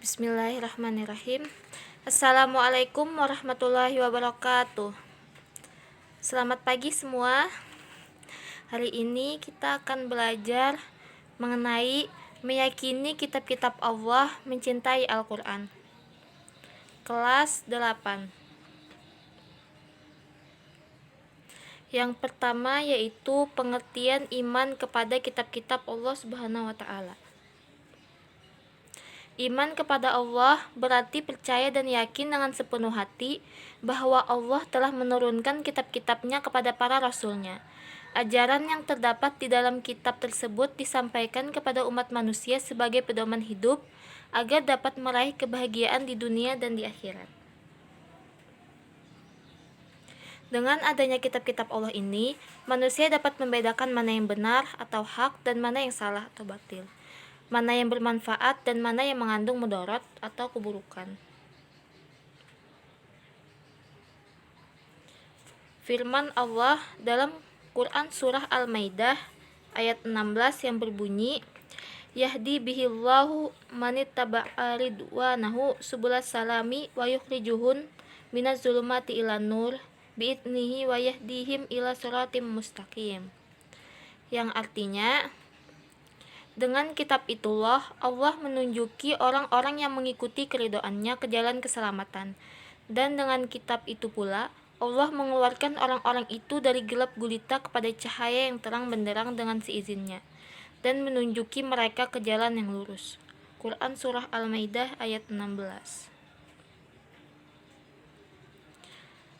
Bismillahirrahmanirrahim. Assalamualaikum warahmatullahi wabarakatuh. Selamat pagi semua. Hari ini kita akan belajar mengenai meyakini kitab-kitab Allah, mencintai Al-Quran. Kelas 8. Yang pertama yaitu pengertian iman kepada kitab-kitab Allah Subhanahu wa Ta'ala. Iman kepada Allah berarti percaya dan yakin dengan sepenuh hati bahwa Allah telah menurunkan kitab-kitabnya kepada para rasulnya. Ajaran yang terdapat di dalam kitab tersebut disampaikan kepada umat manusia sebagai pedoman hidup agar dapat meraih kebahagiaan di dunia dan di akhirat. Dengan adanya kitab-kitab Allah ini, manusia dapat membedakan mana yang benar atau hak dan mana yang salah atau batil, mana yang bermanfaat dan mana yang mengandung mudarat atau keburukan. Firman Allah dalam Quran surah Al-Maidah ayat 16 yang berbunyi, Yahdi bihillahu manittaba'a ridwanahu subulas salami wa yukhrijuhun minaz zulumati ilan nur bi'idnihi wa yahdihim ila siratim mustaqim. Yang artinya, dengan kitab itulah Allah menunjuki orang-orang yang mengikuti keridhoannya ke jalan keselamatan. Dan dengan kitab itu pula Allah mengeluarkan orang-orang itu dari gelap gulita kepada cahaya yang terang benderang dengan seizinnya, dan menunjuki mereka ke jalan yang lurus. Quran surah Al-Maidah ayat 16.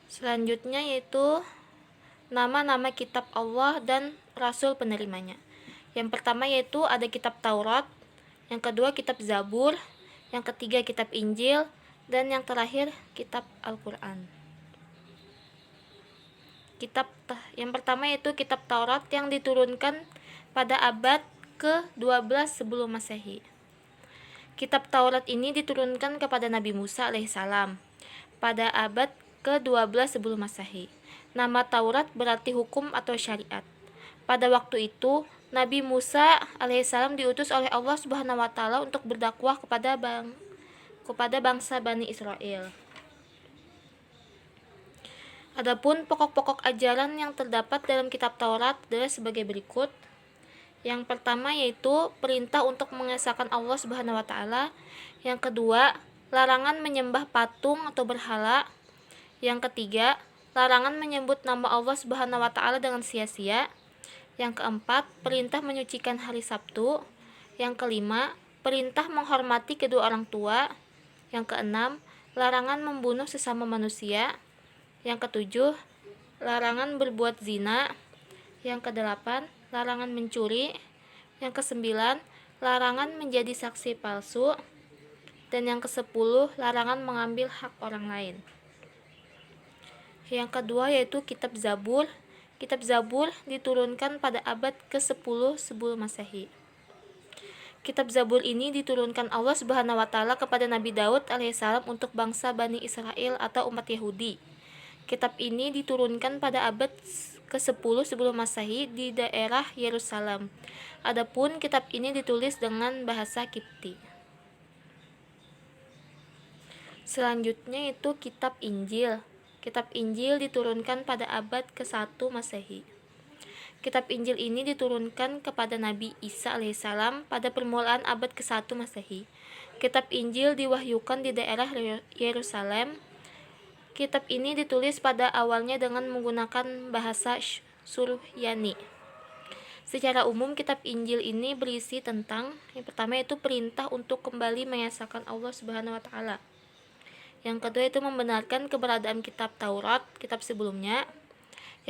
Selanjutnya yaitu nama-nama kitab Allah dan rasul penerimanya. Yang pertama yaitu ada kitab Taurat, yang kedua kitab Zabur, yang ketiga kitab Injil, dan yang terakhir kitab Al-Quran. Yang pertama yaitu kitab Taurat yang diturunkan pada abad ke-12 sebelum Masehi. Kitab Taurat ini diturunkan kepada Nabi Musa alaihissalam pada abad ke-12 sebelum Masehi. Nama Taurat berarti hukum atau syariat. Pada waktu itu, Nabi Musa alaihissalam diutus oleh Allah Subhanahu wa Ta'ala untuk berdakwah kepada bangsa Bani Israel. Adapun pokok-pokok ajaran yang terdapat dalam kitab Taurat adalah sebagai berikut. Yang pertama yaitu perintah untuk mengesahkan Allah Subhanahu wa Ta'ala. Yang kedua, larangan menyembah patung atau berhala. Yang ketiga, larangan menyebut nama Allah Subhanahu wa Ta'ala dengan sia-sia. Yang keempat, perintah menyucikan hari Sabtu. Yang kelima, perintah menghormati kedua orang tua. Yang keenam, larangan membunuh sesama manusia. Yang ketujuh, larangan berbuat zina. Yang kedelapan, larangan mencuri. Yang kesembilan, larangan menjadi saksi palsu. Dan yang kesepuluh, larangan mengambil hak orang lain. Yang kedua yaitu kitab Zabur. Kitab Zabur diturunkan pada abad ke-10 sebelum Masehi. Kitab Zabur ini diturunkan Allah Subhanahu wa Ta'ala kepada Nabi Daud alaihissalam untuk bangsa Bani Israel atau umat Yahudi. Kitab ini diturunkan pada abad ke-10 sebelum Masehi di daerah Yerusalem. Adapun kitab ini ditulis dengan bahasa Kipti. Selanjutnya itu kitab Injil. Kitab Injil diturunkan pada abad ke-1 Masehi. Kitab Injil ini diturunkan kepada Nabi Isa alaihissalam pada permulaan abad ke-1 Masehi. Kitab Injil diwahyukan di daerah Yerusalem. Kitab ini ditulis pada awalnya dengan menggunakan bahasa Suryani. Secara umum kitab Injil ini berisi tentang yang pertama yaitu perintah untuk kembali mengesahkan Allah Subhanahu wa Ta'ala. Yang kedua itu membenarkan keberadaan kitab Taurat, kitab sebelumnya.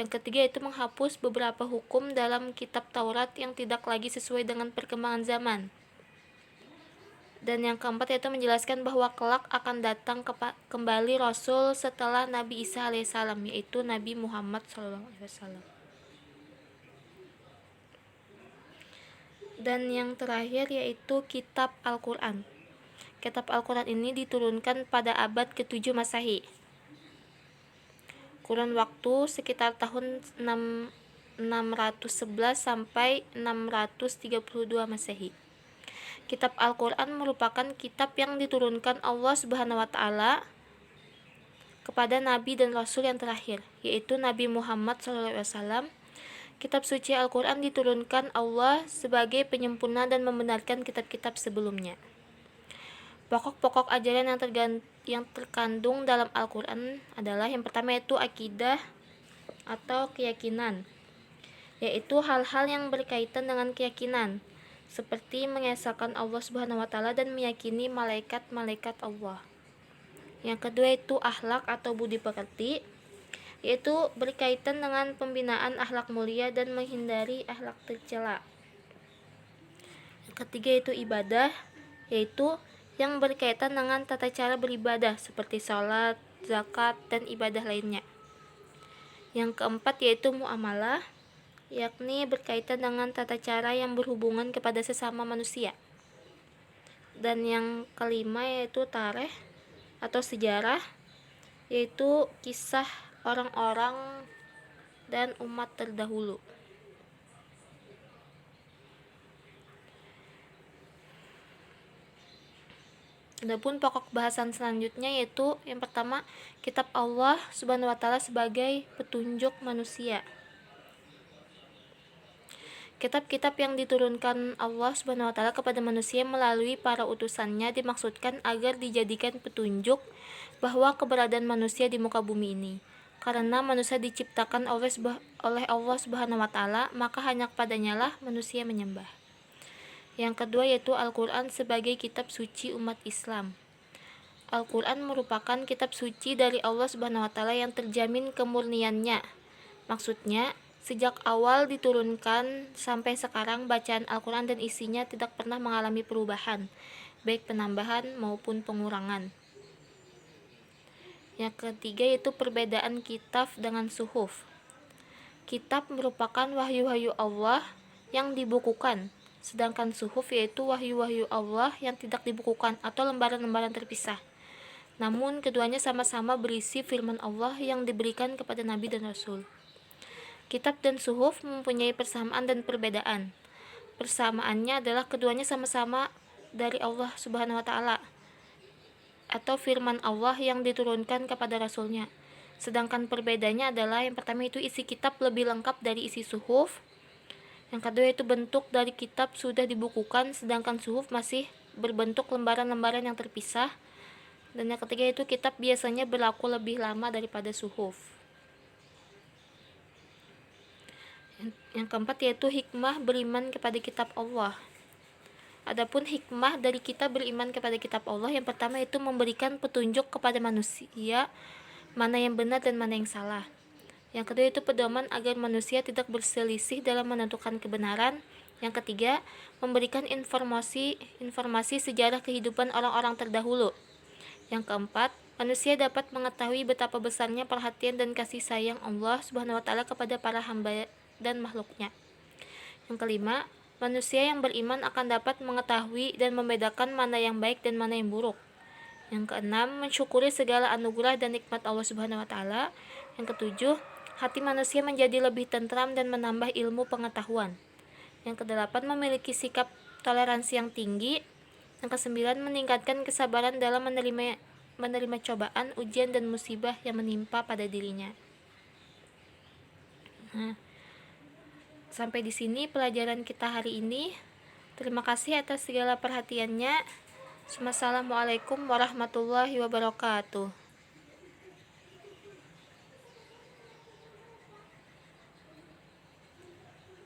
Yang ketiga itu menghapus beberapa hukum dalam kitab Taurat yang tidak lagi sesuai dengan perkembangan zaman. Dan yang keempat yaitu menjelaskan bahwa kelak akan datang kembali Rasul setelah Nabi Isa alaihissalam, yaitu Nabi Muhammad SAW. Dan yang terakhir yaitu kitab Al-Quran. Kitab Al-Quran ini diturunkan pada abad ke-7 Masehi. Kurun waktu sekitar tahun 611 sampai 632 Masehi. Kitab Al-Quran merupakan kitab yang diturunkan Allah Subhanahu wa Ta'ala kepada Nabi dan Rasul yang terakhir, yaitu Nabi Muhammad SAW. Kitab suci Al-Quran diturunkan Allah sebagai penyempurna dan membenarkan kitab-kitab sebelumnya. Pokok-pokok ajaran yang terkandung dalam Al-Quran adalah yang pertama yaitu akidah atau keyakinan, yaitu hal-hal yang berkaitan dengan keyakinan, seperti mengesahkan Allah Subhanahu wa Ta'ala dan meyakini malaikat-malaikat Allah. Yang kedua itu akhlak atau budi pekerti, yaitu berkaitan dengan pembinaan akhlak mulia dan menghindari akhlak tercela. Yang ketiga itu ibadah, yaitu yang berkaitan dengan tata cara beribadah seperti salat, zakat, dan ibadah lainnya. Yang keempat yaitu muamalah, yakni berkaitan dengan tata cara yang berhubungan kepada sesama manusia. Dan yang kelima yaitu tarikh atau sejarah, yaitu kisah orang-orang dan umat terdahulu. Adapun pokok bahasan selanjutnya yaitu yang pertama, kitab Allah Subhanahu wa Ta'ala sebagai petunjuk manusia. Kitab-kitab yang diturunkan Allah Subhanahu wa Ta'ala kepada manusia melalui para utusannya dimaksudkan agar dijadikan petunjuk bahwa keberadaan manusia di muka bumi ini. Karena manusia diciptakan oleh Allah Subhanahu wa Ta'ala, maka hanya kepadanya lah manusia menyembah. Yang kedua yaitu Al-Quran sebagai kitab suci umat Islam. Al-Quran merupakan kitab suci dari Allah Subhanahu wa Ta'ala yang terjamin kemurniannya. Maksudnya, sejak awal diturunkan sampai sekarang bacaan Al-Quran dan isinya tidak pernah mengalami perubahan, baik penambahan maupun pengurangan. Yang ketiga yaitu perbedaan kitab dengan suhuf. Kitab merupakan wahyu-wahyu Allah yang dibukukan, sedangkan suhuf yaitu wahyu-wahyu Allah yang tidak dibukukan atau lembaran-lembaran terpisah. Namun keduanya sama-sama berisi firman Allah yang diberikan kepada Nabi dan Rasul. Kitab dan suhuf mempunyai persamaan dan perbedaan. Persamaannya adalah keduanya sama-sama dari Allah Subhanahu wa Ta'ala atau firman Allah yang diturunkan kepada Rasulnya. Sedangkan perbedaannya adalah yang pertama itu isi kitab lebih lengkap dari isi suhuf. Yang kedua itu bentuk dari kitab sudah dibukukan, sedangkan suhuf masih berbentuk lembaran-lembaran yang terpisah. Dan yang ketiga itu kitab biasanya berlaku lebih lama daripada suhuf. Yang keempat yaitu hikmah beriman kepada kitab Allah. Adapun hikmah dari kita beriman kepada kitab Allah, yang pertama itu memberikan petunjuk kepada manusia mana yang benar dan mana yang salah. Yang kedua itu pedoman agar manusia tidak berselisih dalam menentukan kebenaran. Yang ketiga, memberikan informasi sejarah kehidupan orang-orang terdahulu. Yang keempat, manusia dapat mengetahui betapa besarnya perhatian dan kasih sayang Allah Subhanahu wa Ta'ala kepada para hamba dan makhluknya. Yang kelima, manusia yang beriman akan dapat mengetahui dan membedakan mana yang baik dan mana yang buruk. Yang keenam, mensyukuri segala anugerah dan nikmat Allah Subhanahu wa Ta'ala. Yang ketujuh, hati manusia menjadi lebih tentram dan menambah ilmu pengetahuan. Yang kedelapan, memiliki sikap toleransi yang tinggi. Yang kesembilan, meningkatkan kesabaran dalam menerima cobaan, ujian dan musibah yang menimpa pada dirinya. Sampai di sini pelajaran kita hari ini. Terima kasih atas segala perhatiannya. Wassalamualaikum warahmatullahi wabarakatuh.